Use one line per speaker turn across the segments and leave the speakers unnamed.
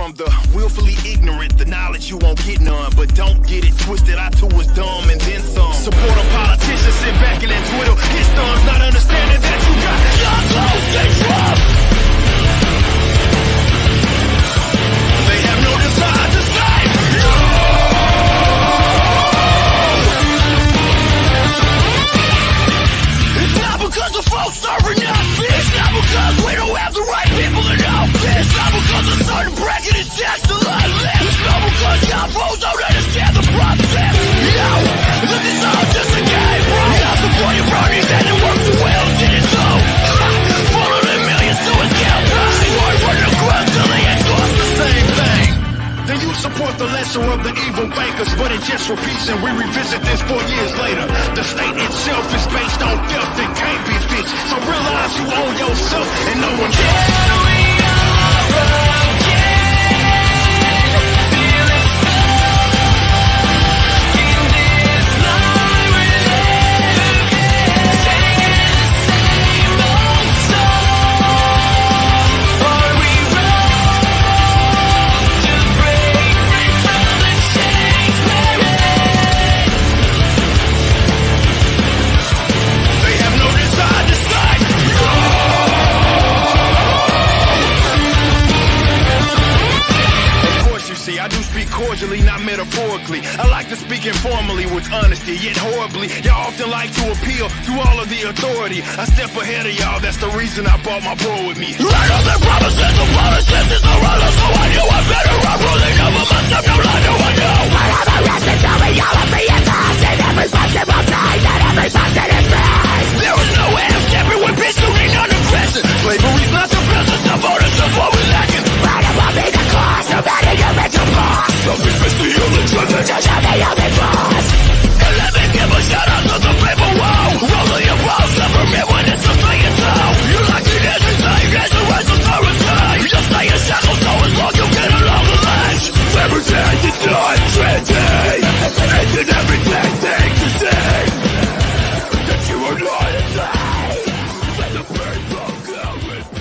from the willfully ignorant, the knowledge you won't get none. But don't get it twisted, I too was dumb and then some. Support a politician, sit back and then twiddle his thumbs, not understanding that you got your clothes and trust. They have no desire to save you. It's not because the folks serving us. It's not because we don't have the right people in office. It's not because of certain bracket is just the line left. It's not because y'all folks don't understand the process. Yo, this is all just a game, bro. Y'all support your bronies and it works well, did it so? Follow the millions to his campaign. Word for the crowd till they exhaust the same thing. Then you support the lesser of the evil bankers, but it just repeats and we revisit this 4 years later. The state itself is based on filth that can't be fixed. So realize you owe yourself and no one else. I do speak cordially, not metaphorically. I like to speak informally with honesty, yet horribly. Y'all often like to appeal to all of the authority. I step ahead of y'all, that's the reason I brought my bro with me. Right on the promises of politics is the runner, so I knew I better run ruling over myself, no lie, no I know. I have arrested reality and past in every possible time that every person is free. There was no way of stepping with pursuing non-aggression. Slavery's not the business of voters of what we're lacking. Right above me the cost of any original boss. Self-defense the only truth, it's just how they only boss. And let me give a shout out to the people, whoa. Rolling your balls, government when it's a thing and so. You like it as insane, as the rest of authority. Just stay in shackles, so as long you get along the ledge. Everything is not trendy. And in everything thing to say. That you are not insane. Let the people go with me.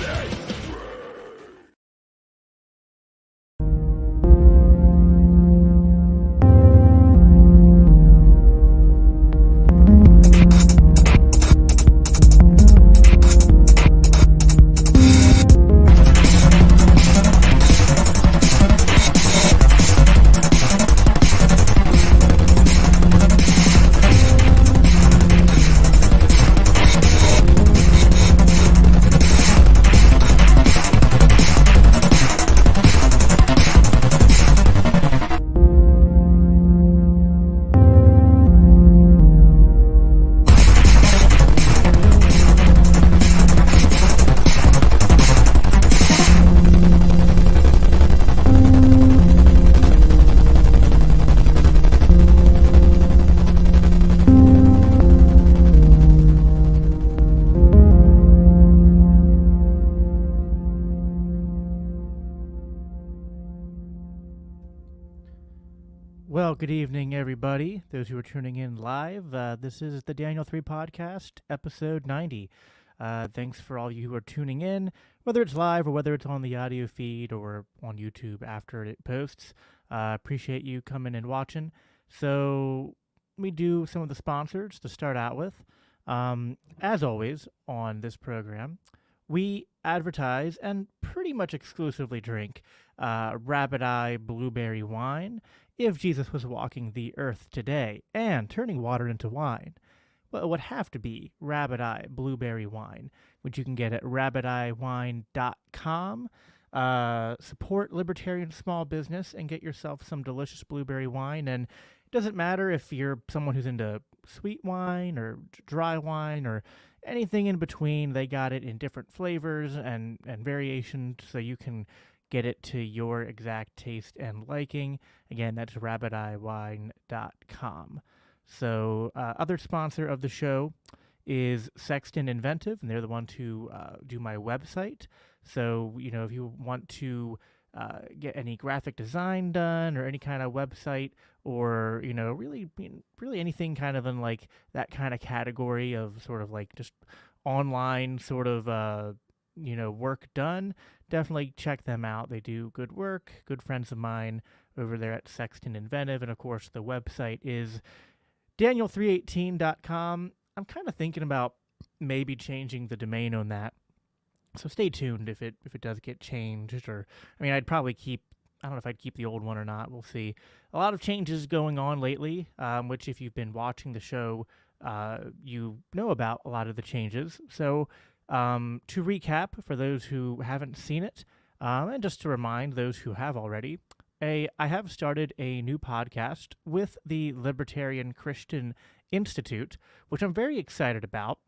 Well, good evening, everybody. Those who are tuning in live, this is the Daniel 3 Podcast, episode 90. Thanks for all you who are tuning in, whether it's live or whether it's on the audio feed or on YouTube after it posts. Appreciate you coming and watching. So we do some of the sponsors to start out with. As always, on this program, we advertise and pretty much exclusively drink Rabbit Eye Blueberry Wine. If Jesus was walking the earth today and turning water into wine, well, it would have to be Rabbit Eye Blueberry Wine, which you can get at rabbiteyewine.com. Support libertarian small business and get yourself some delicious blueberry wine. And it doesn't matter if you're someone who's into sweet wine or dry wine or anything in between. They got it in different flavors and variations, so you can get it to your exact taste and liking. Again, that's rabbiteyewine.com. So, other sponsor of the show is Sexton Inventive, and they're the ones who do my website. So, if you want to get any graphic design done or any kind of website or, really anything kind of in like that kind of category of sort of like just online sort of work done, definitely check them out. They do good work, good friends of mine over there at Sexton Inventive. And of course, the website is Daniel318.com. I'm kind of thinking about maybe changing the domain on that. So stay tuned if it does get changed. Or I'd probably keep. I don't know if I'd keep the old one or not. We'll see. A lot of changes going on lately, which if you've been watching the show, you know about a lot of the changes. So to recap, for those who haven't seen it, and just to remind those who have already, I have started a new podcast with the Libertarian Christian Institute, which I'm very excited about.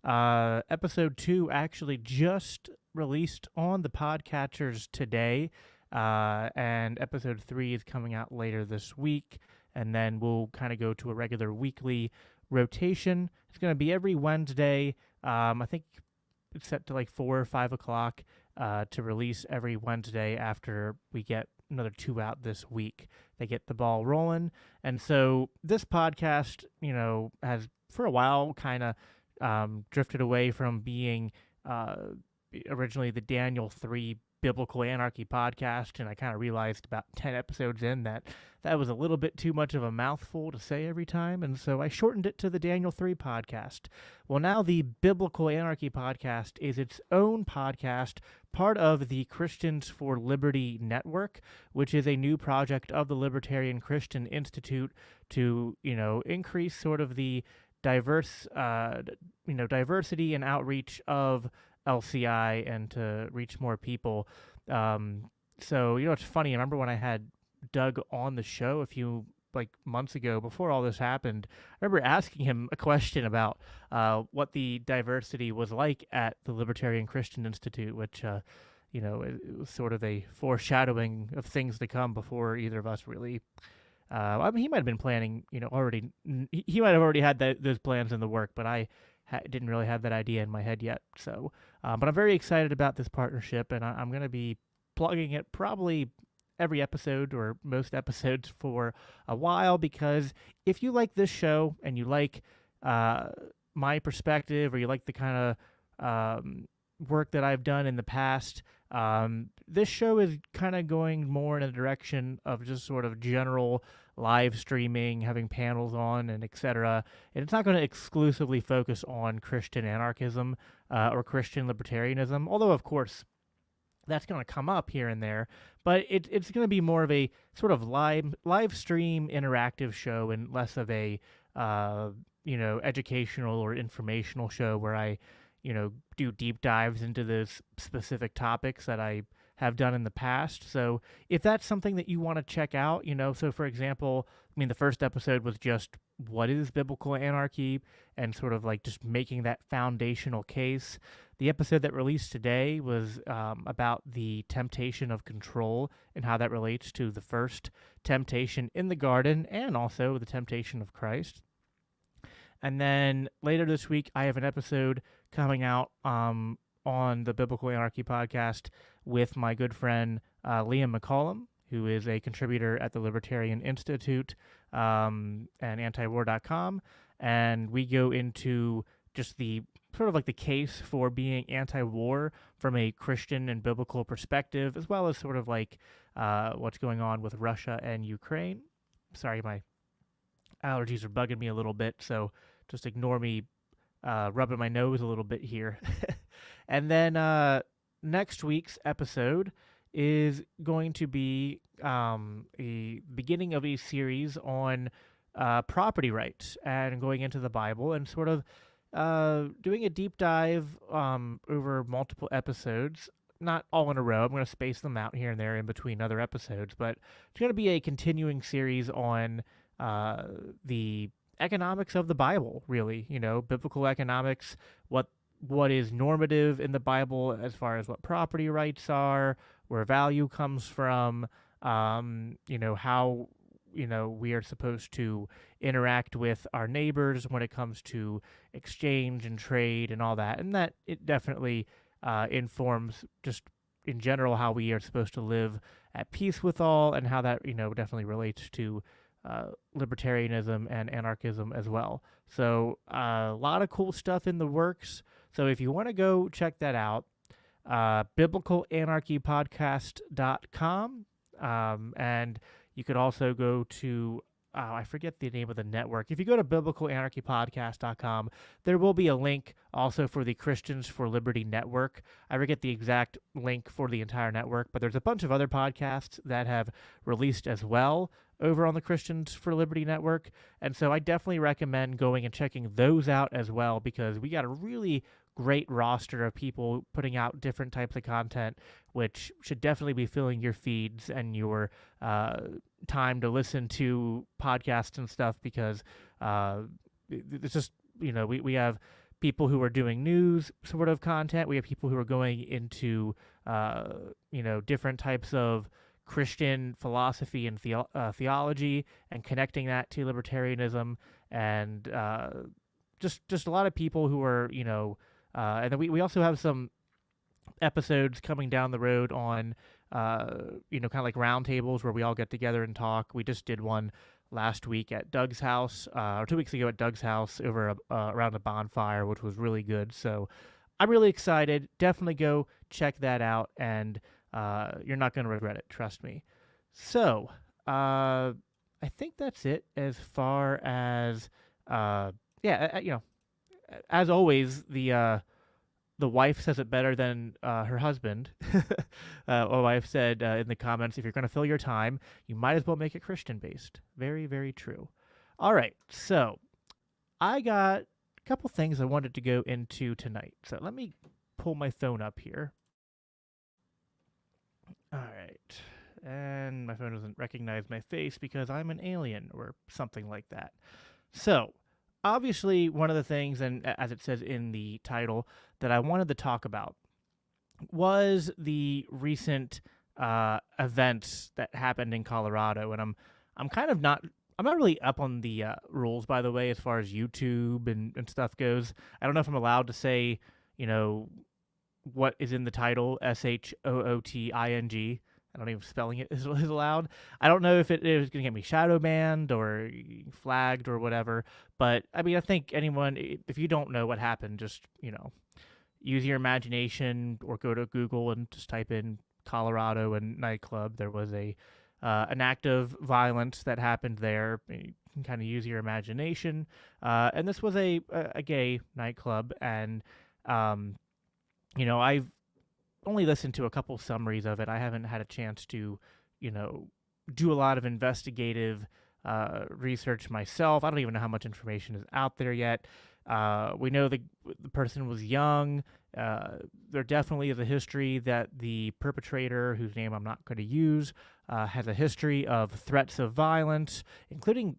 Episode 2 actually just released on the podcatchers today, and episode 3 is coming out later this week, and then we'll kind of go to a regular weekly rotation. It's going to be every Wednesday. I think it's set to like 4 or 5 o'clock to release every Wednesday after we get another 2 out this week. They get the ball rolling. And so this podcast, has for a while kind of drifted away from being originally the Daniel 3 Biblical Anarchy podcast, and I kind of realized about 10 episodes in that was a little bit too much of a mouthful to say every time, and so I shortened it to the Daniel 3 podcast. Well, now the Biblical Anarchy podcast is its own podcast, part of the Christians for Liberty Network, which is a new project of the Libertarian Christian Institute to, increase sort of the diversity and outreach of LCI and to reach more people. So, it's funny. I remember when I had Doug on the show a few months ago, before all this happened, I remember asking him a question about what the diversity was like at the Libertarian Christian Institute, which, it was sort of a foreshadowing of things to come before either of us really. He might have been planning, already. He might have already had those plans in the work, but I didn't really have that idea in my head yet. So, but I'm very excited about this partnership, and I'm going to be plugging it probably every episode or most episodes for a while, because if you like this show and you like my perspective, or you like the kind of work that I've done in the past, this show is kind of going more in a direction of just sort of general live streaming, having panels on, and etc. And it's not going to exclusively focus on Christian anarchism or Christian libertarianism, although, of course, that's going to come up here and there. But it's going to be more of a sort of live stream interactive show, and less of a educational or informational show where I do deep dives into those specific topics that I have done in the past. So if that's something that you want to check out, so for example, the first episode was just what is biblical anarchy, and sort of just making that foundational case. The episode that released today was about the temptation of control and how that relates to the first temptation in the garden, and also the temptation of Christ. And then later this week, I have an episode coming out on the Biblical Anarchy podcast with my good friend Liam McCollum, who is a contributor at the Libertarian Institute and antiwar.com. And we go into just the sort of the case for being anti-war from a Christian and biblical perspective, as well as sort of what's going on with Russia and Ukraine. Sorry, my allergies are bugging me a little bit, so just ignore me rubbing my nose a little bit here. And then next week's episode is going to be a beginning of a series on property rights and going into the Bible, and sort of doing a deep dive over multiple episodes, not all in a row. I'm going to space them out here and there in between other episodes, but it's going to be a continuing series on the economics of the Bible, really, biblical economics, what is normative in the Bible as far as what property rights are, where value comes from, how, we are supposed to interact with our neighbors when it comes to exchange and trade and all that. And that it definitely informs just in general how we are supposed to live at peace with all, and how that, definitely relates to libertarianism and anarchism as well. So a lot of cool stuff in the works. So if you want to go check that out, biblicalanarchypodcast.com. And you could also go to, I forget the name of the network. If you go to biblicalanarchypodcast.com, there will be a link also for the Christians for Liberty Network. I forget the exact link for the entire network, but there's a bunch of other podcasts that have released as well over on the Christians for Liberty Network. And so I definitely recommend going and checking those out as well, because we got a really great roster of people putting out different types of content, which should definitely be filling your feeds and your time to listen to podcasts and stuff, because it's just, we have people who are doing news sort of content. We have people who are going into, different types of Christian philosophy and theology and connecting that to libertarianism, and just a lot of people who are, and then we also have some episodes coming down the road on, kind of like roundtables where we all get together and talk. We just did one last week at Doug's house, or 2 weeks ago at Doug's house over around a bonfire, which was really good. So I'm really excited. Definitely go check that out, and you're not going to regret it. Trust me. So I think that's it as far as, as always, the wife says it better than her husband. My wife said in the comments, if you're going to fill your time, you might as well make it Christian-based. Very, very true. All right, so I got a couple things I wanted to go into tonight. So let me pull my phone up here. All right. And my phone doesn't recognize my face because I'm an alien or something like that. So obviously, one of the things, and as it says in the title, that I wanted to talk about was the recent events that happened in Colorado, and I'm not really up on the rules, by the way, as far as YouTube and stuff goes. I don't know if I'm allowed to say, what is in the title, SHOOTING. I don't even spelling it is allowed. I don't know if it is going to get me shadow banned or flagged or whatever. But I mean, I think anyone, if you don't know what happened, just, use your imagination or go to Google and just type in Colorado and nightclub. There was an act of violence that happened there. You can kind of use your imagination. And this was a gay nightclub. And, I've only listened to a couple summaries of it. I haven't had a chance to, do a lot of investigative research myself. I don't even know how much information is out there yet. We know the person was young. There definitely is a history that the perpetrator, whose name I'm not going to use, has a history of threats of violence, including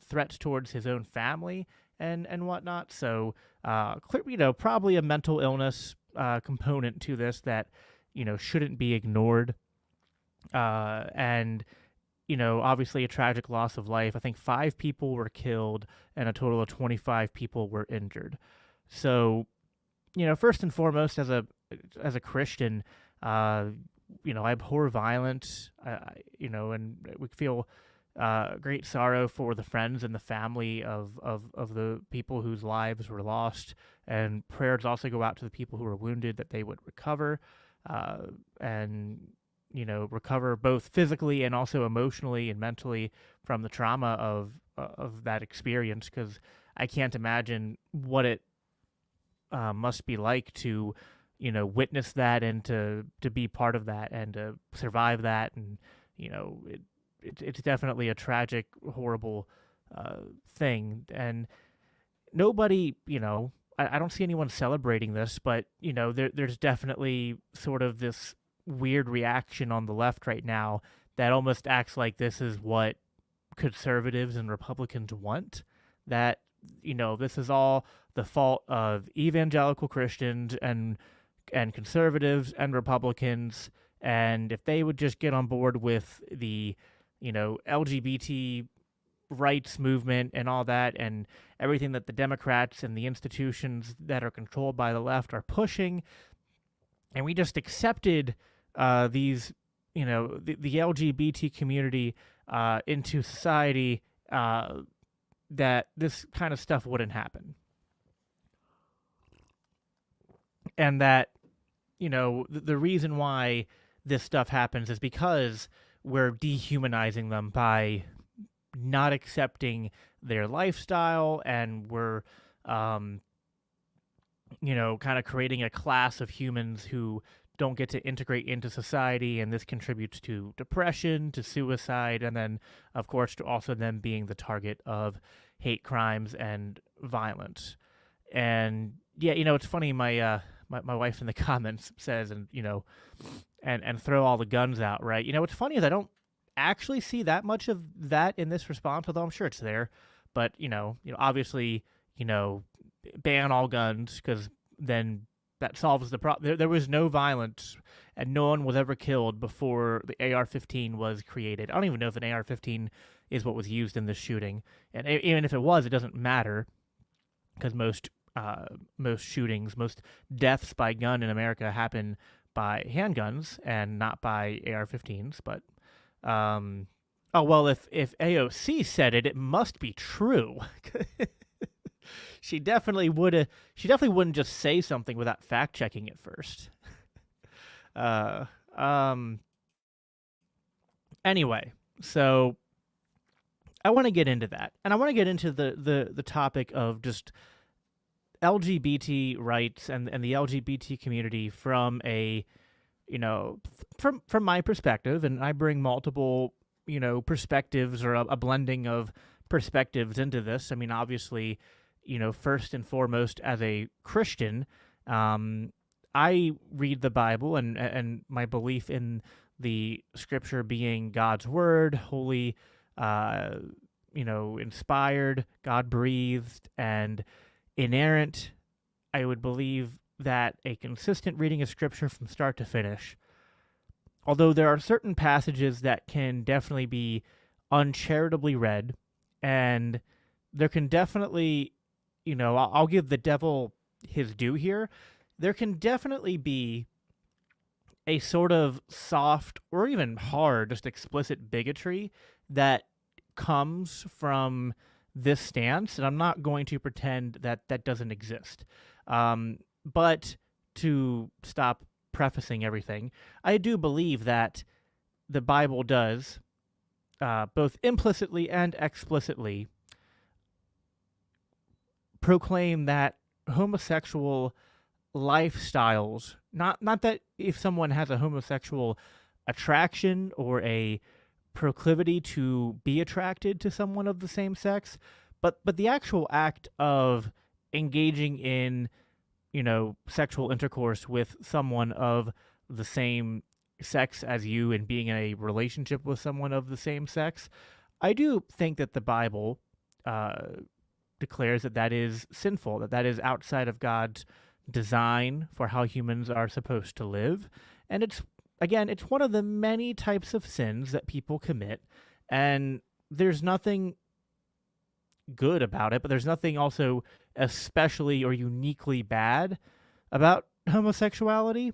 threats towards his own family and whatnot. So, probably a mental illness component to this that, shouldn't be ignored. And, obviously a tragic loss of life. I think 5 people were killed and a total of 25 people were injured. So, first and foremost, as a Christian, I abhor violence, and we feel great sorrow for the friends and the family of the people whose lives were lost. And prayers also go out to the people who were wounded, that they would recover, and recover both physically and also emotionally and mentally from the trauma of that experience. Because I can't imagine what it must be like to, witness that and to be part of that and to survive that. And it's definitely a tragic, horrible thing. And nobody, I don't see anyone celebrating this, but, there's definitely sort of this weird reaction on the left right now that almost acts like this is what conservatives and Republicans want, that, this is all the fault of evangelical Christians and conservatives and Republicans. And if they would just get on board with the, LGBT rights movement and all that, and everything that the Democrats and the institutions that are controlled by the left are pushing, and we just accepted these, the LGBT community into society, that this kind of stuff wouldn't happen. And that, the reason why this stuff happens is because we're dehumanizing them by not accepting their lifestyle, and we're, kind of creating a class of humans who don't get to integrate into society, and this contributes to depression, to suicide, and then, of course, to also them being the target of hate crimes and violence. And yeah, it's funny. My wife in the comments says, and throw all the guns out, right? What's funny is I don't actually see that much of that in this response, although I'm sure it's there. But obviously, ban all guns, because then that solves the problem. There was no violence, and no one was ever killed before the AR-15 was created. I don't even know if an AR-15 is what was used in this shooting, and even if it was, it doesn't matter, because most shootings, most deaths by gun in America happen by handguns and not by AR-15s. But oh well, if AOC said it, it must be true. She definitely wouldn't just say something without fact checking it first. Anyway, so I want to get into that, and I want to get into the topic of just LGBT rights and the LGBT community from a, from my perspective, and I bring multiple, perspectives, or a blending of perspectives into this. I mean, obviously, first and foremost, as a Christian, I read the Bible, and my belief in the scripture being God's word, holy, inspired, God-breathed, and inerrant. I would believe that a consistent reading of scripture from start to finish, although there are certain passages that can definitely be uncharitably read, and there can definitely, I'll give the devil his due here. There can definitely be a sort of soft or even hard, just explicit bigotry that comes from this stance, and I'm not going to pretend that that doesn't exist. But to stop prefacing everything, I do believe that the Bible does, both implicitly and explicitly, proclaim that homosexual lifestyles, not that if someone has a homosexual attraction or a proclivity to be attracted to someone of the same sex, but the actual act of engaging in, sexual intercourse with someone of the same sex as you, and being in a relationship with someone of the same sex. I do think that the Bible declares that that is sinful, that is outside of God's design for how humans are supposed to live. And it's one of the many types of sins that people commit, and there's nothing good about it, but there's nothing also especially or uniquely bad about homosexuality.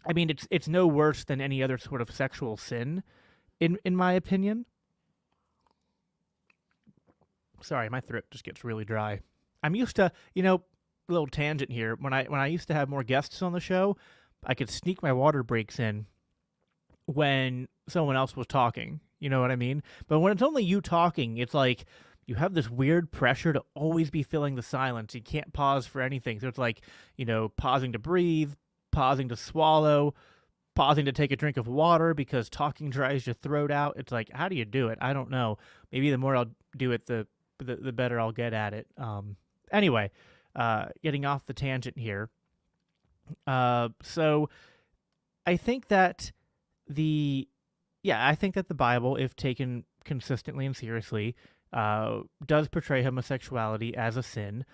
I mean, it's no worse than any other sort of sexual sin, in my opinion. Sorry, my throat just gets really dry. I'm used to, little tangent here. When I used to have more guests on the show, I could sneak my water breaks in when someone else was talking. You know what I mean? But when it's only you talking, it's like you have this weird pressure to always be filling the silence. You can't pause for anything. So it's like, pausing to breathe, pausing to swallow, pausing to take a drink of water because talking dries your throat out. It's like, how do you do it? I don't know. Maybe the more I'll do it, the better I'll get at it. Anyway, getting off the tangent here. So I think that the Bible, if taken consistently and seriously, does portray homosexuality as a sin.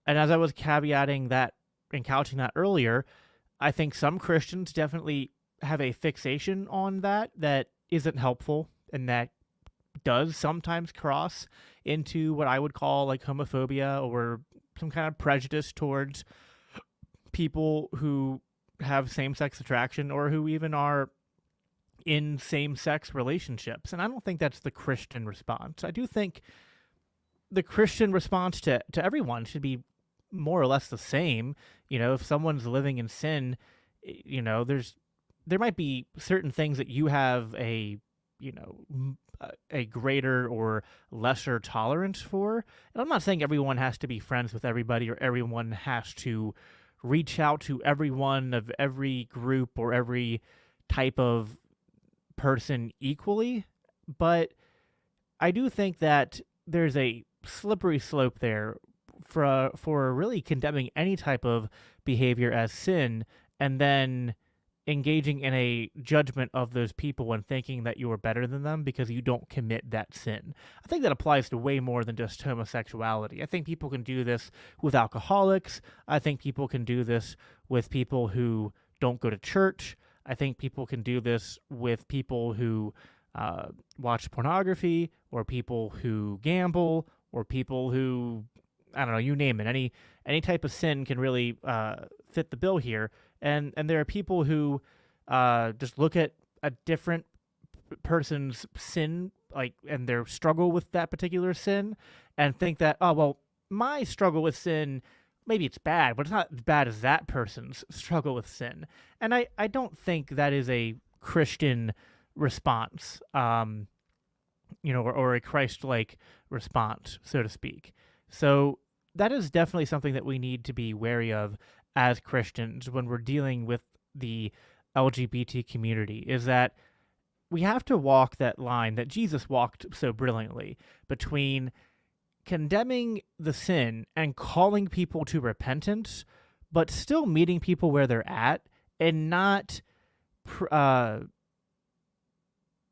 And as I was caveating that and couching that earlier, I think some Christians definitely have a fixation on that isn't helpful, and that does sometimes cross into what I would call like homophobia or some kind of prejudice towards people who have same-sex attraction or who even are in same-sex relationships. And I don't think that's the Christian response. I do think the Christian response to everyone should be more or less the same. If someone's living in sin there might be certain things that you have a greater or lesser tolerance for. And I'm not saying everyone has to be friends with everybody or everyone has to reach out to everyone of every group or every type of person equally, but I do think that there's a slippery slope there for really condemning any type of behavior as sin and then engaging in a judgment of those people and thinking that you are better than them because you don't commit that sin. I think that applies to way more than just homosexuality. I think people can do this with alcoholics. I think people can do this with people who don't go to church. I think people can do this with people who watch pornography or people who gamble or people who, I don't know, you name it. Any type of sin can really fit the bill here. And there are people who just look at a different person's sin, like, and their struggle with that particular sin, and think that, oh well, my struggle with sin, maybe it's bad, but it's not as bad as that person's struggle with sin. And I don't think that is a Christian response, or a Christ-like response, so to speak. So that is definitely something that we need to be wary of as Christians when we're dealing with the LGBT community, is that we have to walk that line that Jesus walked so brilliantly between condemning the sin and calling people to repentance, but still meeting people where they're at and not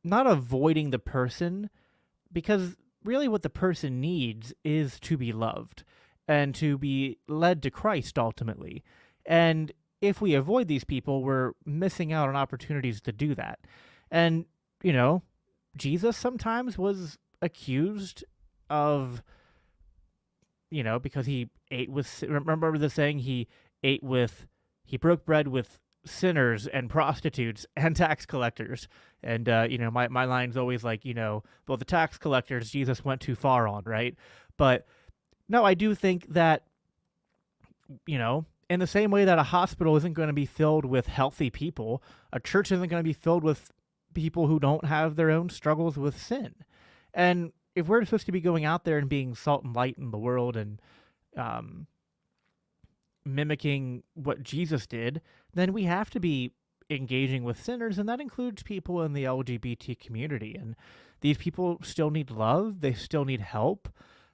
avoiding the person, because really what the person needs is to be loved and to be led to Christ ultimately. And if we avoid these people, we're missing out on opportunities to do that. And, Jesus sometimes was accused of, because he ate with, remember the saying, he broke bread with sinners and prostitutes and tax collectors. And, my line's always like, well, the tax collectors, Jesus went too far on, right? But no, I do think that, in the same way that a hospital isn't going to be filled with healthy people, a church isn't going to be filled with people who don't have their own struggles with sin. And if we're supposed to be going out there and being salt and light in the world and mimicking what Jesus did, then we have to be engaging with sinners, and that includes people in the LGBT community. And these people still need love. They still need help.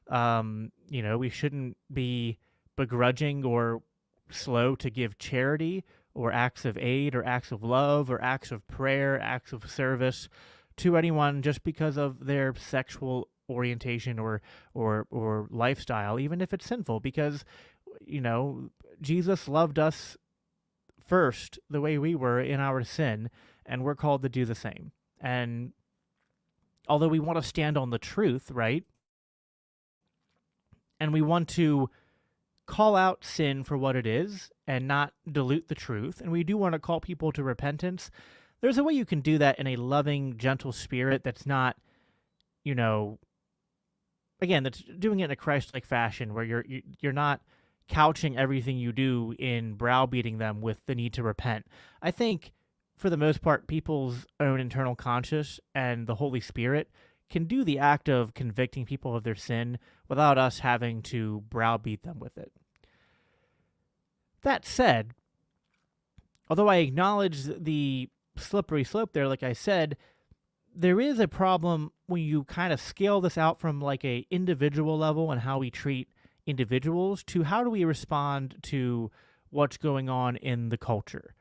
We shouldn't be begrudging or slow to give charity or acts of aid or acts of love or acts of prayer, acts of service to anyone just because of their sexual orientation or lifestyle, even if it's sinful, because, Jesus loved us first the way we were in our sin, and we're called to do the same. And although we want to stand on the truth, right? And we want to call out sin for what it is and not dilute the truth, and we do want to call people to repentance, there's a way you can do that in a loving, gentle spirit that's not, that's doing it in a Christ-like fashion where you're not couching everything you do in browbeating them with the need to repent. I think, for the most part, people's own internal conscience and the Holy Spirit can do the act of convicting people of their sin without us having to browbeat them with it. That said, although I acknowledge the slippery slope there, like I said, there is a problem when you kind of scale this out from like a individual level and how we treat individuals to how do we respond to what's going on in the culture.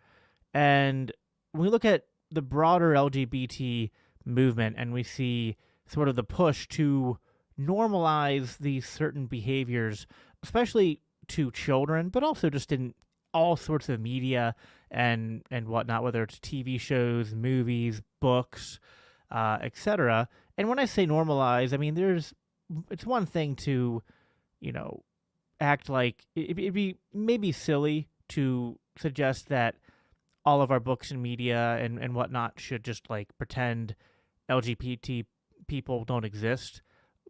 And when we look at the broader LGBT movement and we see sort of the push to normalize these certain behaviors, especially to children, but also just in all sorts of media and whatnot, whether it's TV shows, movies, books, etc. And when I say normalize, I mean it's one thing to, act like it'd be maybe silly to suggest that all of our books and media and whatnot should just like pretend LGBT people don't exist.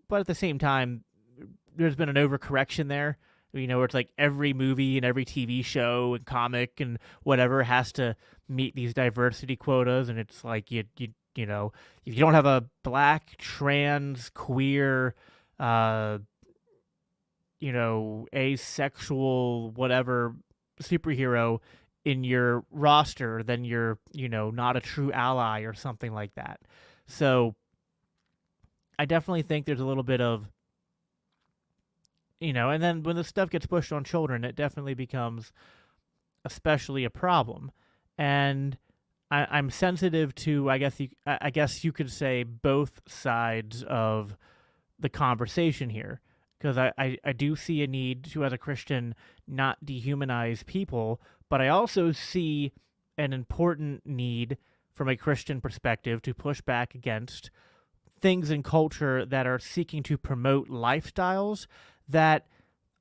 But at the same time, there's been an overcorrection there. where it's like every movie and every TV show and comic and whatever has to meet these diversity quotas, and it's like if you don't have a black, trans, queer, uh, asexual, whatever superhero in your roster, then you're, not a true ally or something like that. So I definitely think there's a little bit of, and then when the stuff gets pushed on children, it definitely becomes especially a problem. And I'm sensitive to, I guess you could say, both sides of the conversation here, because I do see a need to, as a Christian, not dehumanize people, but I also see an important need from a Christian perspective to push back against things in culture that are seeking to promote lifestyles that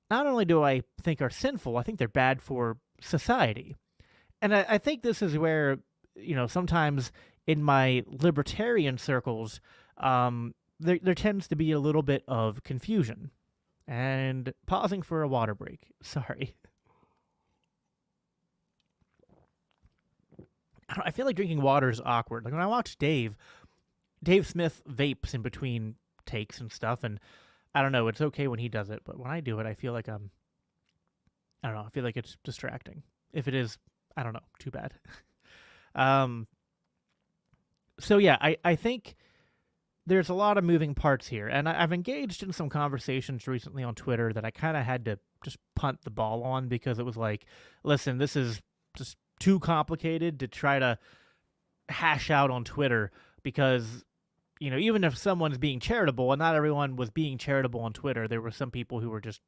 not only do I think are sinful, I think they're bad for society. And I think this is where, sometimes in my libertarian circles, there tends to be a little bit of confusion. And pausing for a water break. Sorry. I feel like drinking water is awkward. Like when I watch Dave Smith vapes in between takes and stuff, and I don't know, it's okay when he does it, but when I do it, I feel like I don't know, I feel like it's distracting. If it is, I don't know, too bad. So yeah, I think there's a lot of moving parts here, and I've engaged in some conversations recently on Twitter that I kind of had to just punt the ball on, because it was like, listen, this is just too complicated to try to hash out on Twitter, because, even if someone's being charitable, and not everyone was being charitable on Twitter, there were some people who were just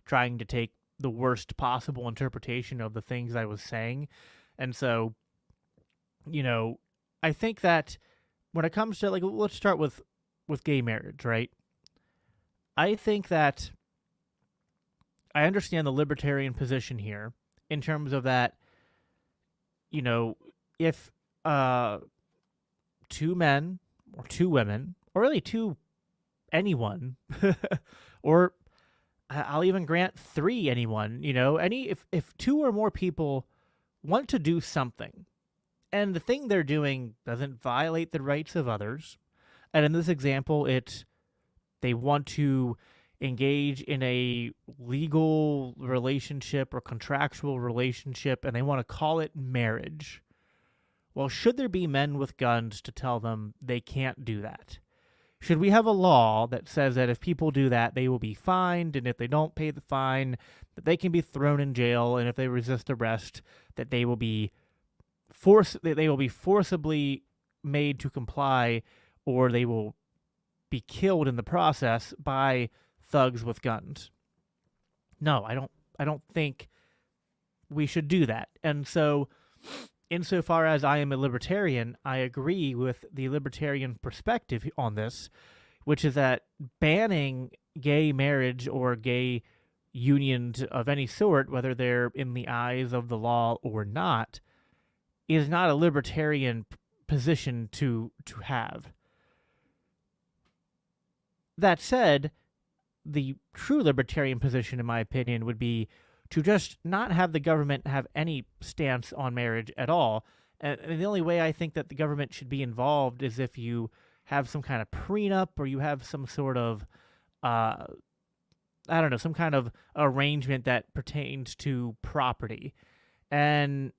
trying to take the worst possible interpretation of the things I was saying. And so, I think that when it comes to, like, let's start with gay marriage, right? I think that I understand the libertarian position here in terms of that, if two men or two women, or really anyone, or I'll even grant anyone, if two or more people want to do something, and the thing they're doing doesn't violate the rights of others, and in this example, they want to engage in a legal relationship or contractual relationship, and they want to call it marriage. Well, should there be men with guns to tell them they can't do that? Should we have a law that says that if people do that, they will be fined, and if they don't pay the fine, that they can be thrown in jail, and if they resist arrest, that they will be forcibly made to comply, or they will be killed in the process by thugs with guns? No, I don't think we should do that. And so, insofar as I am a libertarian, I agree with the libertarian perspective on this, which is that banning gay marriage or gay unions of any sort, whether they're in the eyes of the law or not, is not a libertarian position to have. That said, the true libertarian position, in my opinion, would be to just not have the government have any stance on marriage at all. And the only way I think that the government should be involved is if you have some kind of prenup, or you have some sort of, some kind of arrangement that pertains to property. And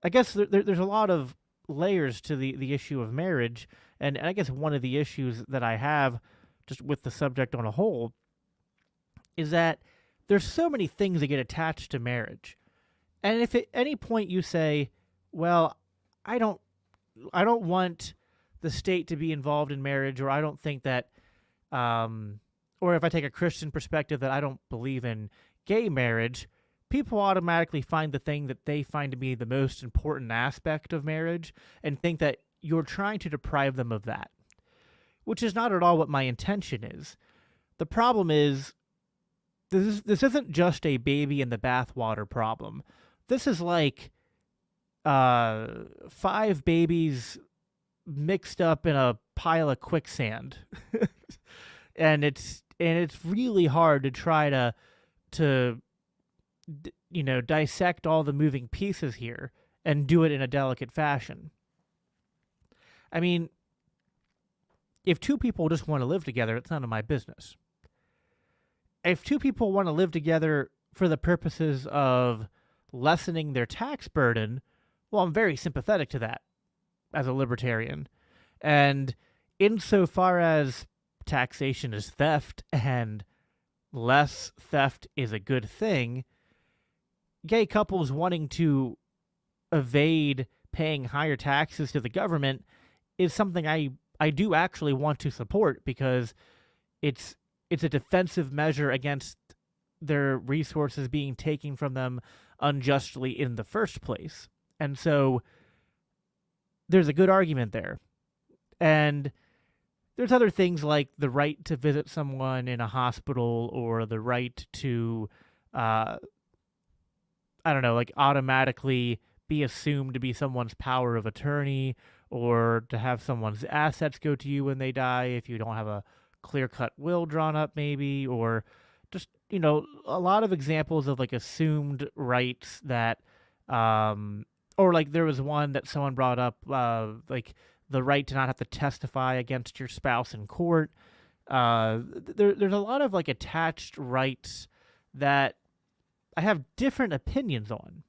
I guess there's a lot of layers to the issue of marriage, and I guess one of the issues that I have just with the subject on a whole is that there's so many things that get attached to marriage. And if at any point you say, well, I don't want the state to be involved in marriage, or I don't think that, or if I take a Christian perspective that I don't believe in gay marriage, people automatically find the thing that they find to be the most important aspect of marriage and think that you're trying to deprive them of that, which is not at all what my intention is. The problem is, this isn't just a baby in the bathwater problem. This is like 5 babies mixed up in a pile of quicksand. and it's really hard to try to dissect all the moving pieces here and do it in a delicate fashion. I mean, if two people just want to live together, it's none of my business. If two people want to live together for the purposes of lessening their tax burden, well, I'm very sympathetic to that as a libertarian. And insofar as taxation is theft and less theft is a good thing, gay couples wanting to evade paying higher taxes to the government is something I do actually want to support, because it's a defensive measure against their resources being taken from them unjustly in the first place. And so there's a good argument there. And there's other things like the right to visit someone in a hospital, or the right to, automatically be assumed to be someone's power of attorney, or to have someone's assets go to you when they die if you don't have a clear-cut will drawn up, maybe, or just, a lot of examples of, like, assumed rights that, or, like, there was one that someone brought up, like, the right to not have to testify against your spouse in court. There's a lot of, like, attached rights that I have different opinions on.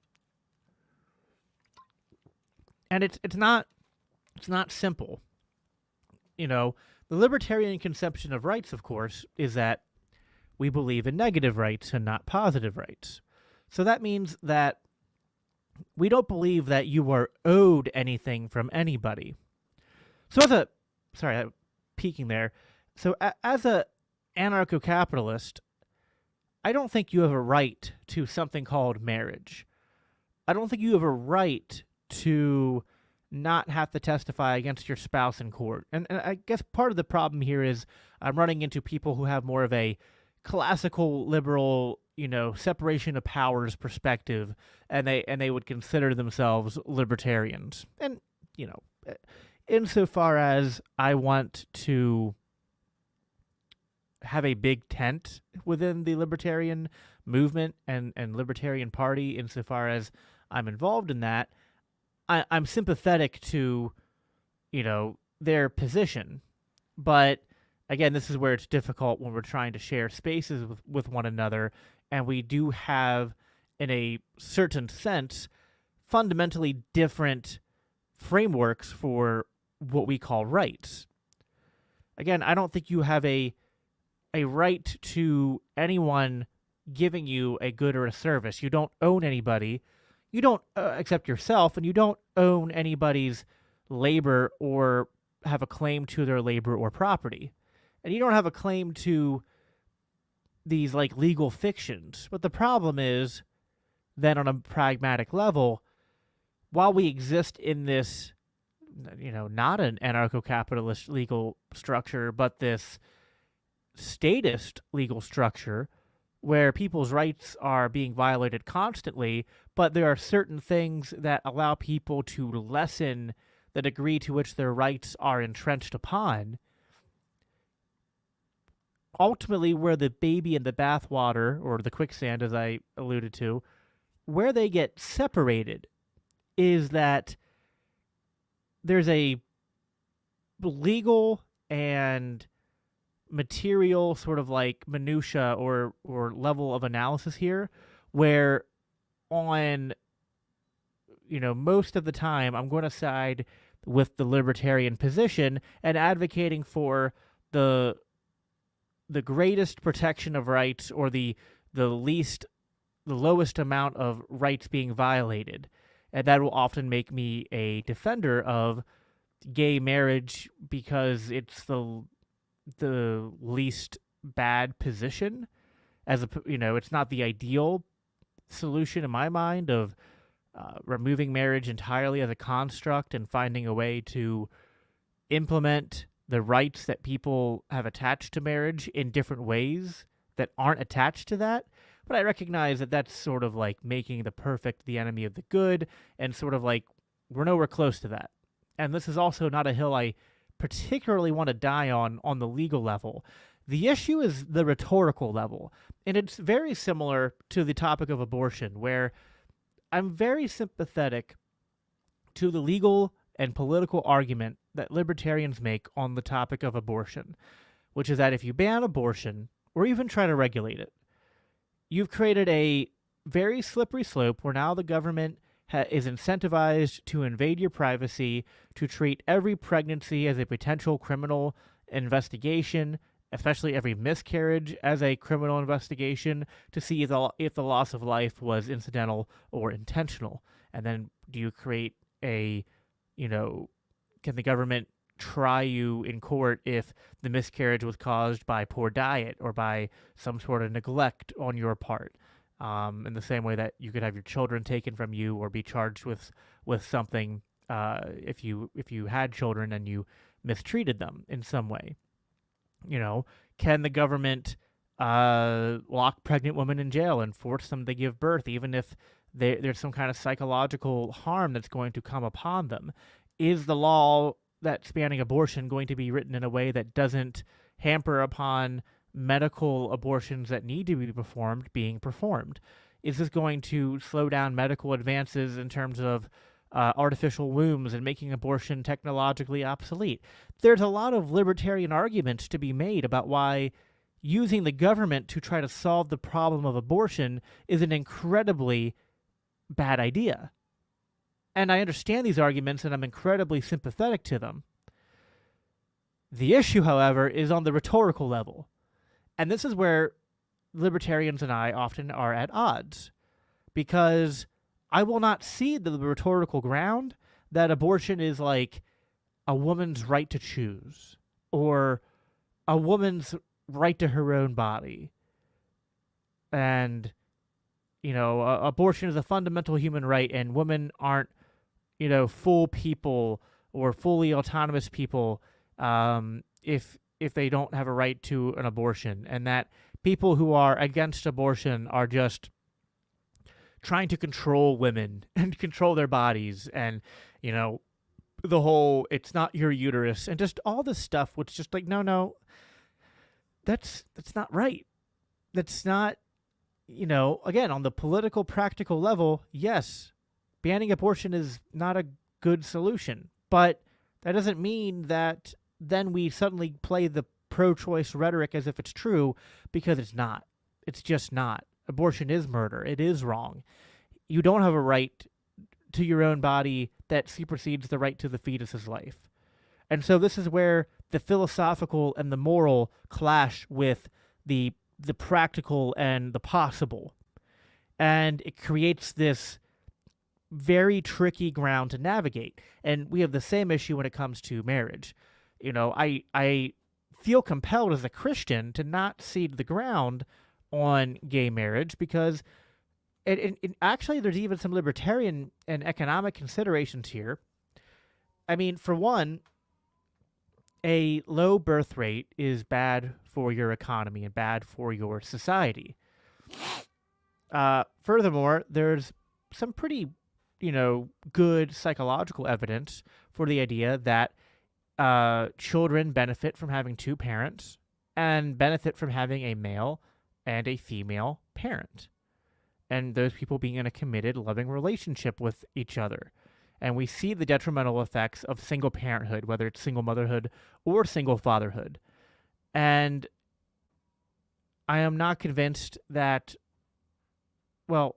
And it's not simple. The libertarian conception of rights, of course, is that we believe in negative rights and not positive rights. So that means that we don't believe that you are owed anything from anybody. So I'm peeking there. So as a anarcho-capitalist, I don't think you have a right to something called marriage. I don't think you have a right to not have to testify against your spouse in court. And I guess part of the problem here is I'm running into people who have more of a classical liberal, separation of powers perspective, and they would consider themselves libertarians. And, insofar as I want to have a big tent within the libertarian movement and libertarian party, insofar as I'm involved in that, I'm sympathetic to, their position. But again, this is where it's difficult when we're trying to share spaces with one another, and we do have, in a certain sense, fundamentally different frameworks for what we call rights. Again, I don't think you have a right to anyone giving you a good or a service. You don't own anybody. You don't accept yourself, and you don't own anybody's labor or have a claim to their labor or property. And you don't have a claim to these, like, legal fictions. But the problem is, then on a pragmatic level, while we exist in this, not an anarcho-capitalist legal structure, but this statist legal structure, where people's rights are being violated constantly, but there are certain things that allow people to lessen the degree to which their rights are entrenched upon. Ultimately, where the baby in the bathwater, or the quicksand, as I alluded to, where they get separated is that there's a legal and material sort of like minutia or level of analysis here, where on most of the time I'm going to side with the libertarian position and advocating for the greatest protection of rights, or the lowest amount of rights being violated. And that will often make me a defender of gay marriage, because it's the least bad position. It's not the ideal solution in my mind of removing marriage entirely as a construct and finding a way to implement the rights that people have attached to marriage in different ways that aren't attached to that. But I recognize that that's sort of like making the perfect the enemy of the good, and sort of like we're nowhere close to that. And this is also not a hill I particularly want to die on the legal level. The issue is the rhetorical level, and it's very similar to the topic of abortion, where I'm very sympathetic to the legal and political argument that libertarians make on the topic of abortion, which is that if you ban abortion or even try to regulate it, you've created a very slippery slope where now the government is incentivized to invade your privacy, to treat every pregnancy as a potential criminal investigation, especially every miscarriage as a criminal investigation, to see if the loss of life was incidental or intentional. And then do you create can the government try you in court if the miscarriage was caused by poor diet or by some sort of neglect on your part? In the same way that you could have your children taken from you or be charged with something if you had children and you mistreated them in some way. Can the government lock pregnant women in jail and force them to give birth, even if there's some kind of psychological harm that's going to come upon them? Is the law that's banning abortion going to be written in a way that doesn't hamper upon medical abortions that need to be performed being performed? Is this going to slow down medical advances in terms of artificial wombs and making abortion technologically obsolete? There's a lot of libertarian arguments to be made about why using the government to try to solve the problem of abortion is an incredibly bad idea. And I understand these arguments, and I'm incredibly sympathetic to them. The issue, however, is on the rhetorical level. And this is where libertarians and I often are at odds, because I will not cede the rhetorical ground that abortion is like a woman's right to choose or a woman's right to her own body. And, abortion is a fundamental human right, and women aren't, full people or fully autonomous people if they don't have a right to an abortion, and that people who are against abortion are just trying to control women and control their bodies, and the whole "it's not your uterus" and just all this stuff, which just like no, that's not right. That's not, again, on the political practical level, yes, banning abortion is not a good solution, but that doesn't mean that then we suddenly play the pro-choice rhetoric as if it's true, because it's not. It's just not. Abortion is murder. It is wrong. You don't have a right to your own body that supersedes the right to the fetus's life. And so this is where the philosophical and the moral clash with the practical and the possible. And it creates this very tricky ground to navigate. And we have the same issue when it comes to marriage. I feel compelled as a Christian to not cede the ground on gay marriage, because actually there's even some libertarian and economic considerations here. I mean, for one, a low birth rate is bad for your economy and bad for your society. Furthermore, there's some pretty, good psychological evidence for the idea that children benefit from having two parents and benefit from having a male and a female parent, and those people being in a committed, loving relationship with each other. And we see the detrimental effects of single parenthood, whether it's single motherhood or single fatherhood. And I am not convinced that, well,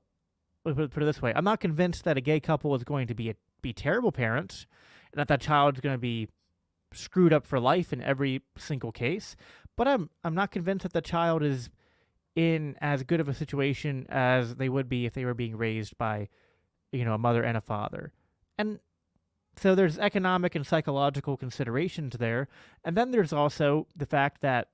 put it this way, I'm not convinced that a gay couple is going to be terrible parents, and that child's going to be screwed up for life in every single case. But I'm not convinced that the child is in as good of a situation as they would be if they were being raised by, a mother and a father. And so there's economic and psychological considerations there. And then there's also the fact that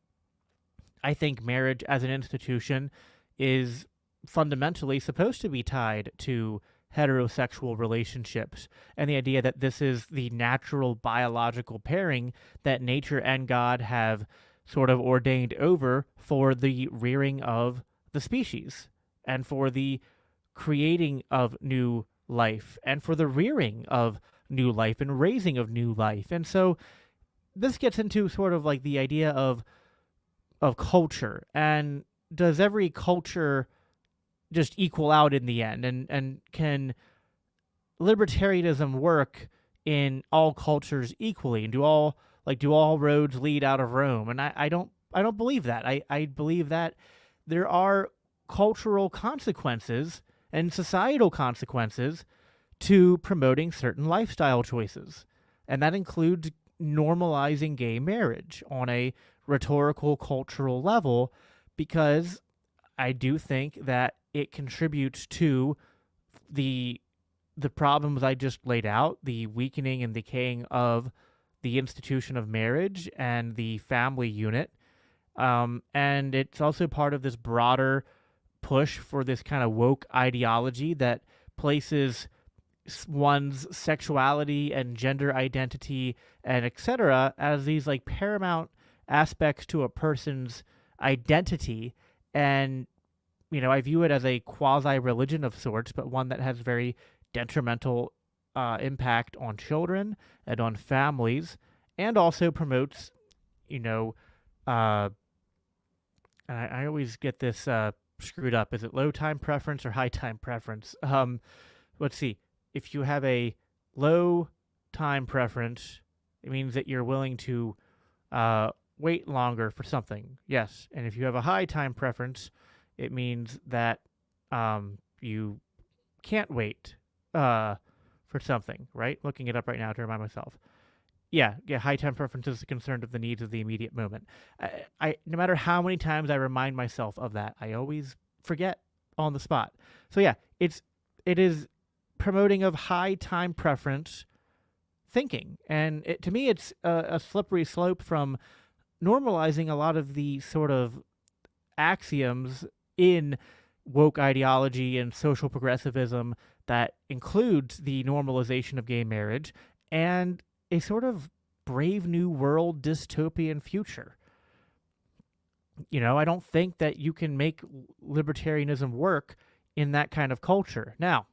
I think marriage as an institution is fundamentally supposed to be tied to heterosexual relationships, and the idea that this is the natural biological pairing that nature and God have sort of ordained over for the rearing of the species and for the creating of new life and for the rearing of new life and raising of new life. And so this gets into sort of like the idea of of culture, and does every culture just equal out in the end, and can libertarianism work in all cultures equally, and do all roads lead out of Rome? And I don't believe that. I believe that there are cultural consequences and societal consequences to promoting certain lifestyle choices, and that includes normalizing gay marriage on a rhetorical cultural level, because I do think that it contributes to the problems I just laid out, the weakening and decaying of the institution of marriage and the family unit. And it's also part of this broader push for this kind of woke ideology that places one's sexuality and gender identity and etc. as these like paramount aspects to a person's identity. And I view it as a quasi-religion of sorts, but one that has very detrimental impact on children and on families, and also promotes, I always get this screwed up. Is it low time preference or high time preference? Let's see. If you have a low time preference, it means that you're willing to wait longer for something. Yes. And if you have a high time preference, it means that you can't wait for something, right? Looking it up right now to remind myself. Yeah, high time preference is concerned with the needs of the immediate moment. I no matter how many times I remind myself of that, I always forget on the spot. So yeah, it is promoting of high time preference thinking, and to me, it's a slippery slope from normalizing a lot of the sort of axioms in woke ideology and social progressivism that includes the normalization of gay marriage and a sort of Brave New World dystopian future. I don't think that you can make libertarianism work in that kind of culture. Now,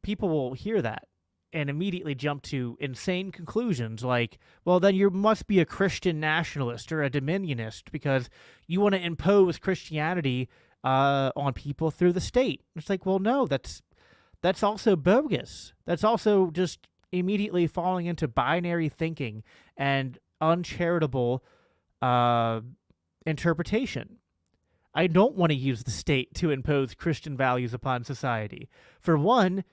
people will hear that and immediately jump to insane conclusions like, well, then you must be a Christian nationalist or a dominionist because you want to impose Christianity on people through the state. It's like, well, no, that's also bogus. That's also just immediately falling into binary thinking and uncharitable interpretation. I don't want to use the state to impose Christian values upon society. For one,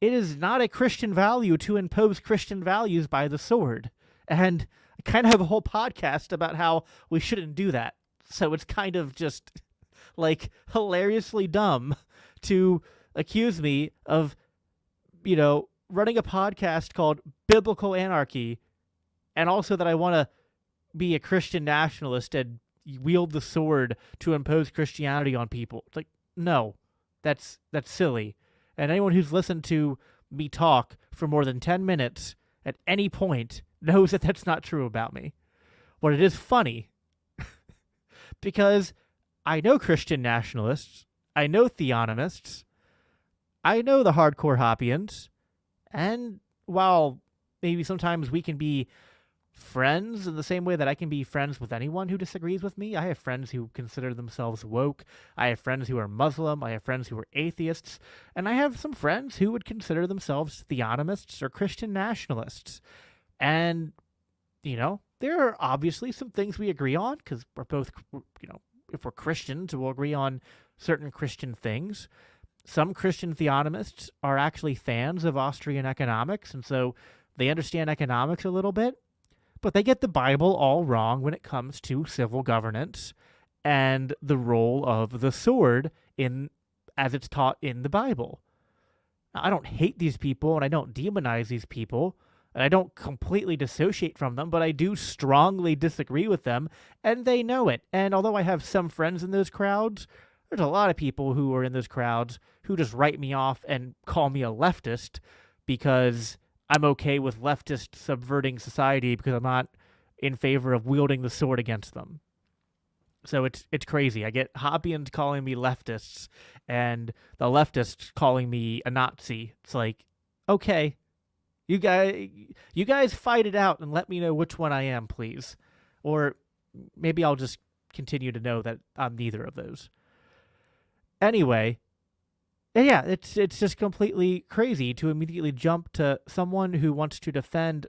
it is not a Christian value to impose Christian values by the sword. And I kind of have a whole podcast about how we shouldn't do that. So it's kind of just like hilariously dumb to accuse me of, running a podcast called Biblical Anarchy, and also that I want to be a Christian nationalist and wield the sword to impose Christianity on people. It's like, no, that's silly. And anyone who's listened to me talk for more than 10 minutes at any point knows that that's not true about me. But it is funny because I know Christian nationalists, I know theonomists, I know the hardcore Hoppians, and while maybe sometimes we can be friends in the same way that I can be friends with anyone who disagrees with me. I have friends who consider themselves woke. I have friends who are Muslim. I have friends who are atheists. And I have some friends who would consider themselves theonomists or Christian nationalists. And, there are obviously some things we agree on because we're both, if we're Christians, we'll agree on certain Christian things. Some Christian theonomists are actually fans of Austrian economics, and so they understand economics a little bit. But they get the Bible all wrong when it comes to civil governance and the role of the sword as it's taught in the Bible. Now, I don't hate these people and I don't demonize these people and I don't completely dissociate from them, but I do strongly disagree with them and they know it. And although I have some friends in those crowds, there's a lot of people who are in those crowds who just write me off and call me a leftist because I'm okay with leftists subverting society because I'm not in favor of wielding the sword against them. So it's crazy. I get Hoppians calling me leftists and the leftists calling me a Nazi. It's like, okay, you guys fight it out and let me know which one I am, please. Or maybe I'll just continue to know that I'm neither of those. Anyway, yeah, it's just completely crazy to immediately jump to someone who wants to defend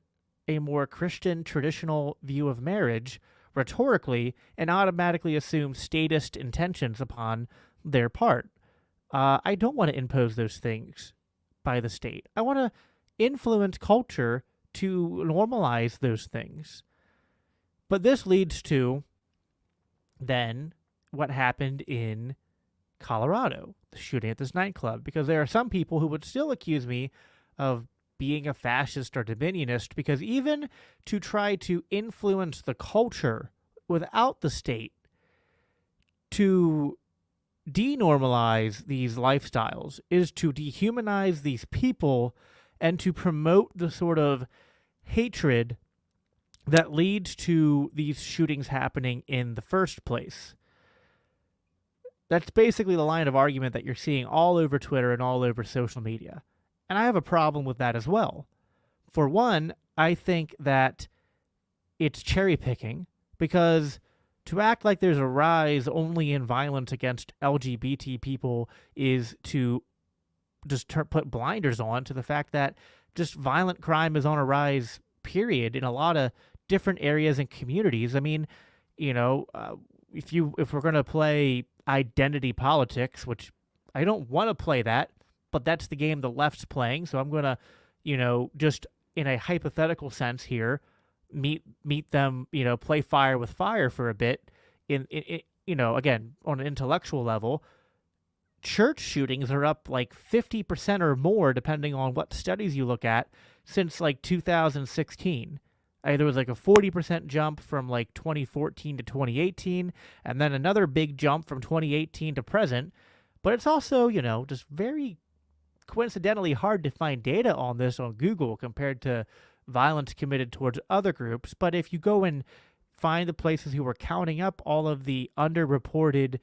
a more Christian traditional view of marriage rhetorically and automatically assume statist intentions upon their part. I don't want to impose those things by the state. I want to influence culture to normalize those things. But this leads to then what happened in Colorado, the shooting at this nightclub, because there are some people who would still accuse me of being a fascist or dominionist, because even to try to influence the culture without the state to denormalize these lifestyles is to dehumanize these people and to promote the sort of hatred that leads to these shootings happening in the first place. That's basically the line of argument that you're seeing all over Twitter and all over social media. And I have a problem with that as well. For one, I think that it's cherry picking, because to act like there's a rise only in violence against LGBT people is to just put blinders on to the fact that just violent crime is on a rise, period, in a lot of different areas and communities. I mean, if we're going to play identity politics, which I don't want to play that, but that's the game the left's playing, so I'm going to, just in a hypothetical sense here, meet them, play fire with fire for a bit. In again, on an intellectual level, church shootings are up like 50% or more, depending on what studies you look at, since like 2016. There was like a 40% jump from like 2014 to 2018, and then another big jump from 2018 to present. But it's also, just very coincidentally hard to find data on this on Google compared to violence committed towards other groups. But if you go and find the places who were counting up all of the underreported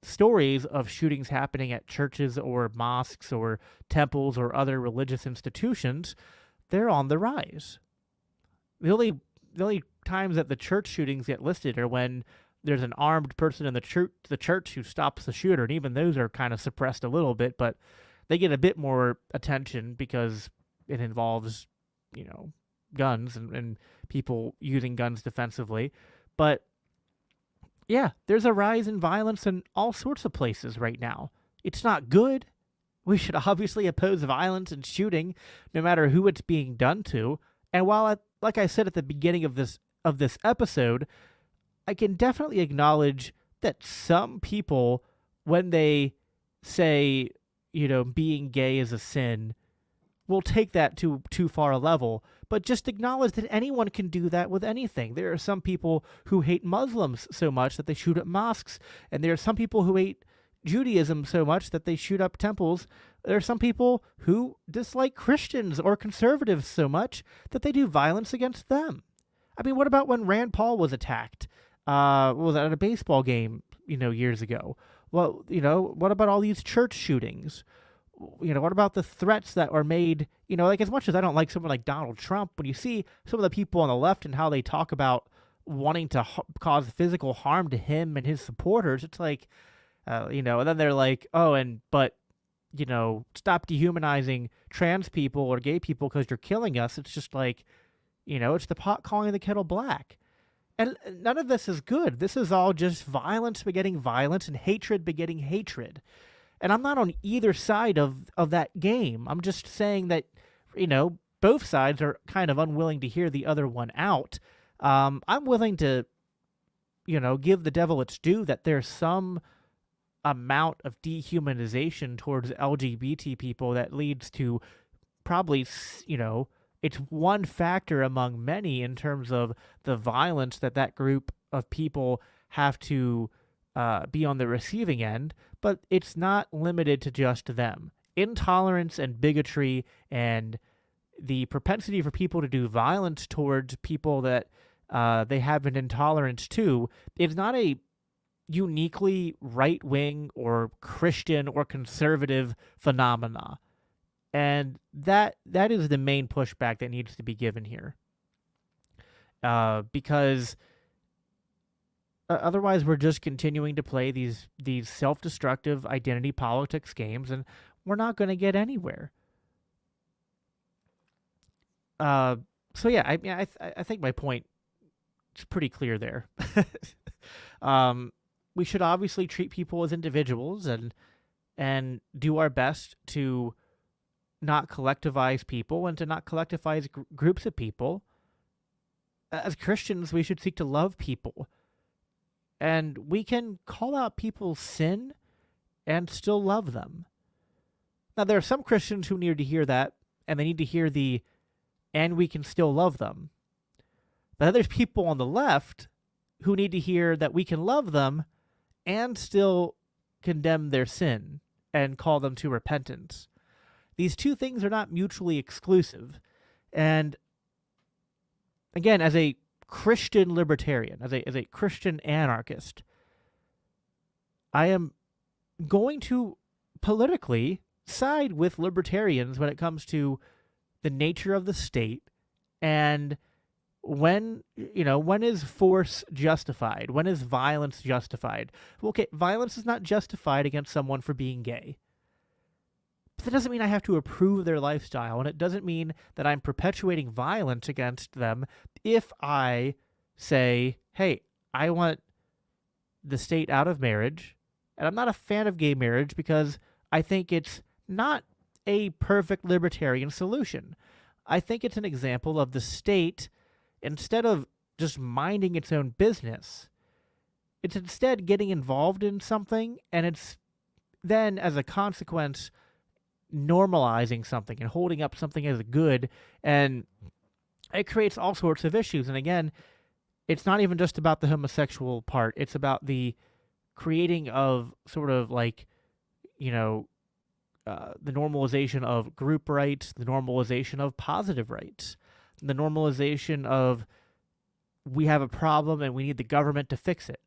stories of shootings happening at churches or mosques or temples or other religious institutions, they're on the rise. The only times that the church shootings get listed are when there's an armed person in the church who stops the shooter, and even those are kind of suppressed a little bit, but they get a bit more attention because it involves, guns and people using guns defensively. But yeah, there's a rise in violence in all sorts of places right now. It's not good. We should obviously oppose violence and shooting, no matter who it's being done to. And while, like I said at the beginning of this episode, I can definitely acknowledge that some people, when they say, being gay is a sin, will take that to too far a level. But just acknowledge that anyone can do that with anything. There are some people who hate Muslims so much that they shoot up mosques, and there are some people who hate Judaism so much that they shoot up temples. There are some people who dislike Christians or conservatives so much that they do violence against them. I mean, what about when Rand Paul was attacked? Was at a baseball game, years ago? Well, what about all these church shootings? What about the threats that are made? As much as I don't like someone like Donald Trump, when you see some of the people on the left and how they talk about wanting to cause physical harm to him and his supporters, it's like, and then they're like, stop dehumanizing trans people or gay people because you're killing us. It's just like, it's the pot calling the kettle black. And none of this is good. This is all just violence begetting violence and hatred begetting hatred. And I'm not on either side of that game. I'm just saying that, both sides are kind of unwilling to hear the other one out. I'm willing to, give the devil its due that there's some amount of dehumanization towards LGBT people that leads to probably, it's one factor among many in terms of the violence that group of people have to be on the receiving end, but it's not limited to just them. Intolerance and bigotry and the propensity for people to do violence towards people that they have an intolerance to is not a uniquely right-wing or Christian or conservative phenomena. And that is the main pushback that needs to be given here. Because Otherwise, we're just continuing to play these self-destructive identity politics games, and we're not going to get anywhere. So yeah, I mean, I think my point is pretty clear there. We should obviously treat people as individuals and do our best to not collectivize people and to not collectivize groups of people. As Christians, we should seek to love people. And we can call out people's sin and still love them. Now, there are some Christians who need to hear that, and they need to hear and we can still love them. But there's people on the left who need to hear that we can love them and still condemn their sin and call them to repentance. These two things are not mutually exclusive. And again, as a Christian libertarian, as a Christian anarchist, I am going to politically side with libertarians when it comes to the nature of the state and when is force justified? When is violence justified? Well, okay, violence is not justified against someone for being gay. But that doesn't mean I have to approve their lifestyle, and it doesn't mean that I'm perpetuating violence against them if I say, hey, I want the state out of marriage, and I'm not a fan of gay marriage because I think it's not a perfect libertarian solution. I think it's an example of the state, instead of just minding its own business, it's instead getting involved in something, and it's then, as a consequence, normalizing something and holding up something as good, and it creates all sorts of issues. And again, it's not even just about the homosexual part. It's about the creating of sort of like, the normalization of group rights, the normalization of positive rights, the normalization of we have a problem and we need the government to fix it.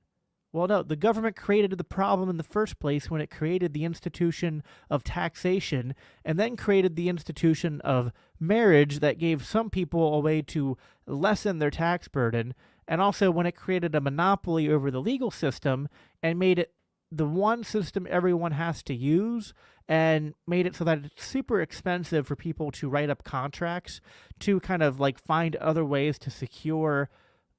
Well, no, the government created the problem in the first place when it created the institution of taxation and then created the institution of marriage that gave some people a way to lessen their tax burden, and also when it created a monopoly over the legal system and made it the one system everyone has to use and made it so that it's super expensive for people to write up contracts to kind of like find other ways to secure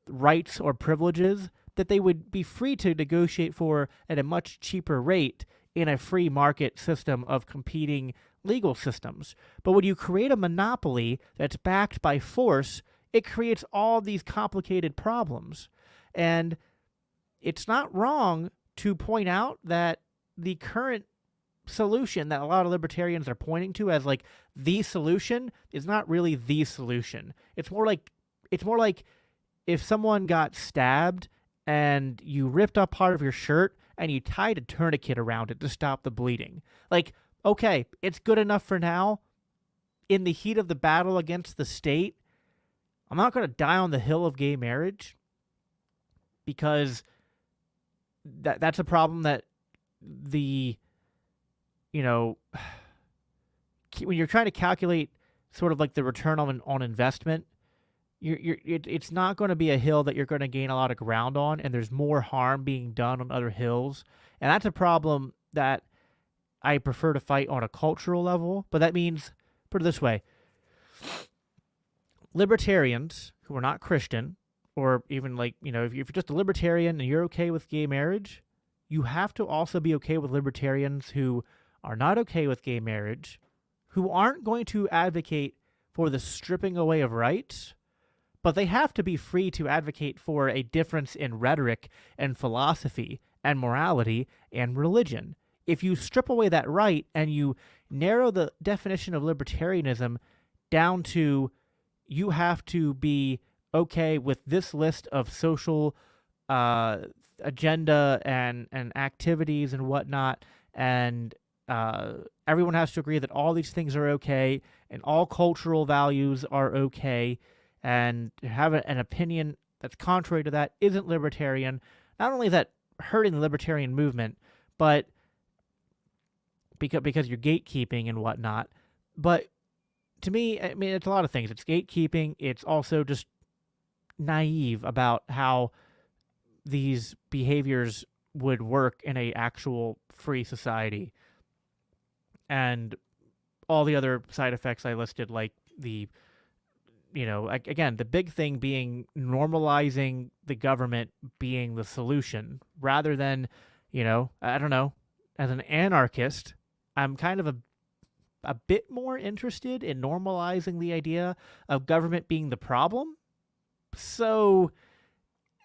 rights or privileges that they would be free to negotiate for at a much cheaper rate in a free market system of competing legal systems. But when you create a monopoly that's backed by force, it creates all these complicated problems. And it's not wrong to point out that the current solution that a lot of libertarians are pointing to as like the solution is not really the solution. It's more like if someone got stabbed and you ripped up part of your shirt and you tied a tourniquet around it to stop the bleeding. Like, okay, it's good enough for now. In the heat of the battle against the state, I'm not going to die on the hill of gay marriage because that's a problem that when you're trying to calculate sort of like the return on investment, it's not going to be a hill that you're going to gain a lot of ground on, and there's more harm being done on other hills. And that's a problem that I prefer to fight on a cultural level. But that means, put it this way, libertarians who are not Christian, or even like, if you're just a libertarian and you're okay with gay marriage, you have to also be okay with libertarians who are not okay with gay marriage, who aren't going to advocate for the stripping away of rights, but they have to be free to advocate for a difference in rhetoric and philosophy and morality and religion. If you strip away that right and you narrow the definition of libertarianism down to you have to be okay with this list of social agenda and activities and whatnot, and everyone has to agree that all these things are okay and all cultural values are okay, and have an opinion that's contrary to that isn't libertarian. Not only is that hurting the libertarian movement, but because you're gatekeeping and whatnot, but to me, I mean, it's a lot of things. It's gatekeeping. It's also just naive about how these behaviors would work in a actual free society. And all the other side effects I listed, like again, the big thing being normalizing the government being the solution rather than, I don't know, as an anarchist, I'm kind of a bit more interested in normalizing the idea of government being the problem. So,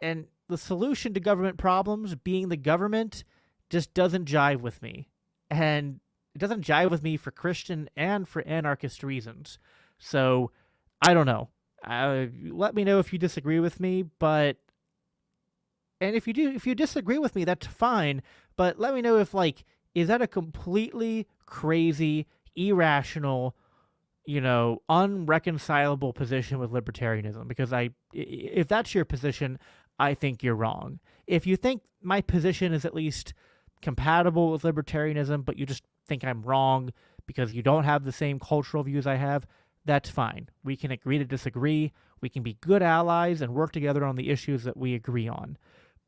and the solution to government problems being the government just doesn't jive with me. And it doesn't jive with me for Christian and for anarchist reasons. So, I don't know. Let me know if you disagree with me, and if you disagree with me, that's fine. But let me know if, is that a completely crazy, irrational, unreconcilable position with libertarianism? Because if that's your position, I think you're wrong. If you think my position is at least compatible with libertarianism, but you just think I'm wrong because you don't have the same cultural views I have, that's fine. We can agree to disagree. We can be good allies and work together on the issues that we agree on.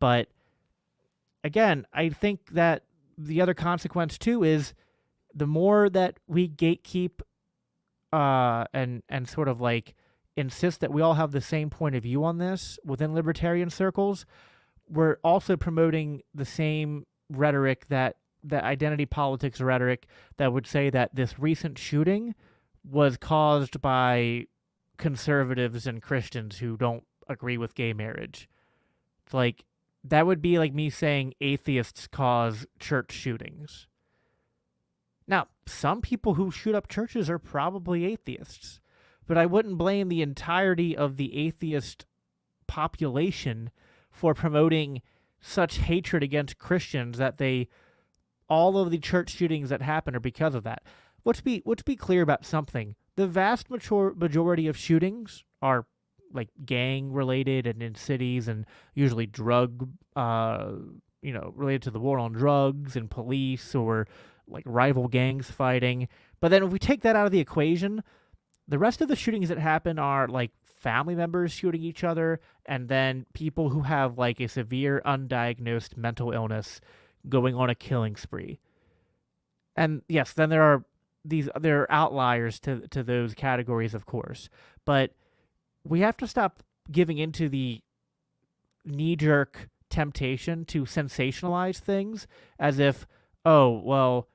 But again, I think that the other consequence too is the more that we gatekeep and sort of insist that we all have the same point of view on this within libertarian circles, we're also promoting the same rhetoric that identity politics rhetoric that would say that this recent shooting was caused by conservatives and Christians who don't agree with gay marriage. It's that would be like me saying atheists cause church shootings. Now, some people who shoot up churches are probably atheists, but I wouldn't blame the entirety of the atheist population for promoting such hatred against Christians that all of the church shootings that happen are because of that. Let's be clear about something. The vast majority of shootings are gang related and in cities, and usually drug, related to the war on drugs and police or rival gangs fighting. But then if we take that out of the equation, the rest of the shootings that happen are family members shooting each other, and then people who have a severe undiagnosed mental illness going on a killing spree. And yes, then there are outliers to those categories, of course. But we have to stop giving into the knee-jerk temptation to sensationalize things as if, oh, well,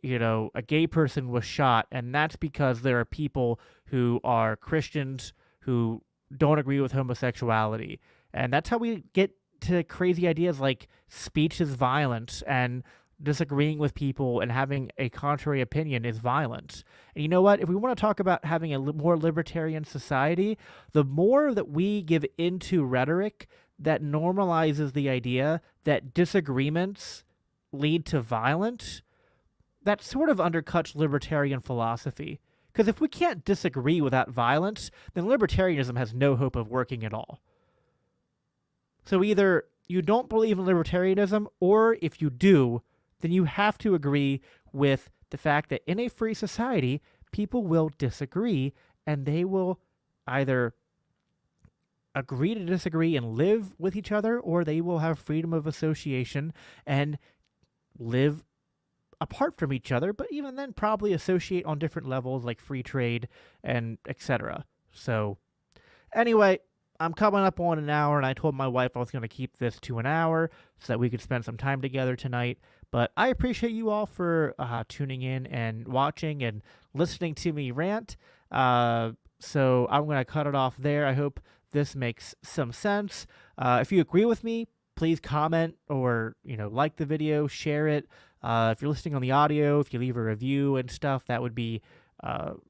a gay person was shot, and that's because there are people who are Christians who don't agree with homosexuality. And that's how we get to crazy ideas like speech is violence, and disagreeing with people and having a contrary opinion is violence. And you know what? If we want to talk about having a more libertarian society, the more that we give into rhetoric that normalizes the idea that disagreements lead to violence, that sort of undercuts libertarian philosophy. Because if we can't disagree without violence, then libertarianism has no hope of working at all. So either you don't believe in libertarianism, or if you do, then you have to agree with the fact that in a free society, people will disagree, and they will either agree to disagree and live with each other, or they will have freedom of association and live apart from each other, but even then probably associate on different levels like free trade and etc. So anyway, I'm coming up on an hour, and I told my wife I was going to keep this to an hour so that we could spend some time together tonight. But I appreciate you all for tuning in and watching and listening to me rant. So I'm going to cut it off there. I hope this makes some sense. If you agree with me, please comment or like the video, share it. If you're listening on the audio, if you leave a review and stuff, that would be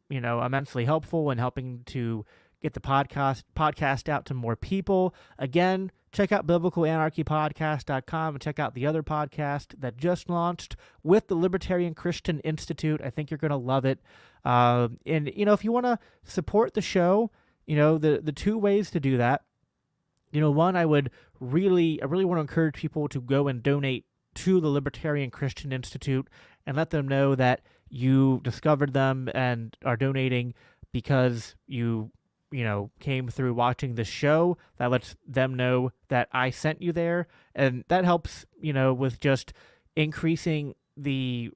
immensely helpful in helping to get the podcast out to more people. Again, check out biblicalanarchypodcast.com and check out the other podcast that just launched with the Libertarian Christian Institute. I think you're going to love it. And if you want to support the show, the two ways to do that. One, I really want to encourage people to go and donate to the Libertarian Christian Institute and let them know that you discovered them and are donating because you came through watching the show. That lets them know that I sent you there, and that helps, with just increasing the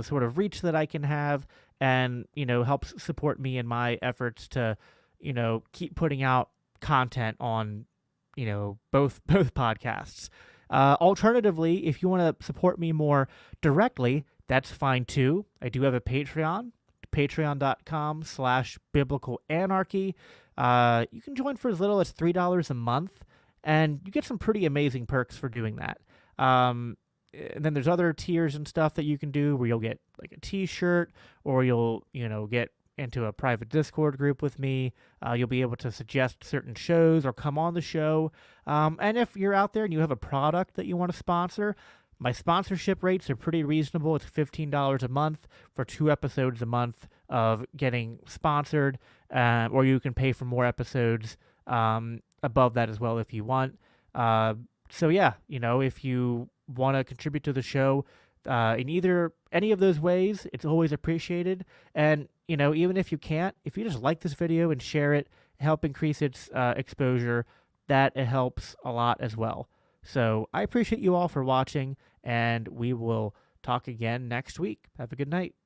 sort of reach that I can have, and helps support me in my efforts to keep putting out content on both podcasts. Alternatively, if you want to support me more directly, that's fine too. I do have a Patreon, patreon.com/biblical anarchy. You can join for as little as $3 a month, and you get some pretty amazing perks for doing that. And then there's other tiers and stuff that you can do where you'll get like a t-shirt, or you'll get into a private Discord group with me. You'll be able to suggest certain shows or come on the show. And if you're out there and you have a product that you want to sponsor, my sponsorship rates are pretty reasonable. It's $15 a month for 2 episodes a month of getting sponsored, or you can pay for more episodes above that as well if you want. So yeah, if you want to contribute to the show in any of those ways, it's always appreciated. And even if you can't, if you just like this video and share it, help increase its exposure, that it helps a lot as well. So I appreciate you all for watching, and we will talk again next week. Have a good night.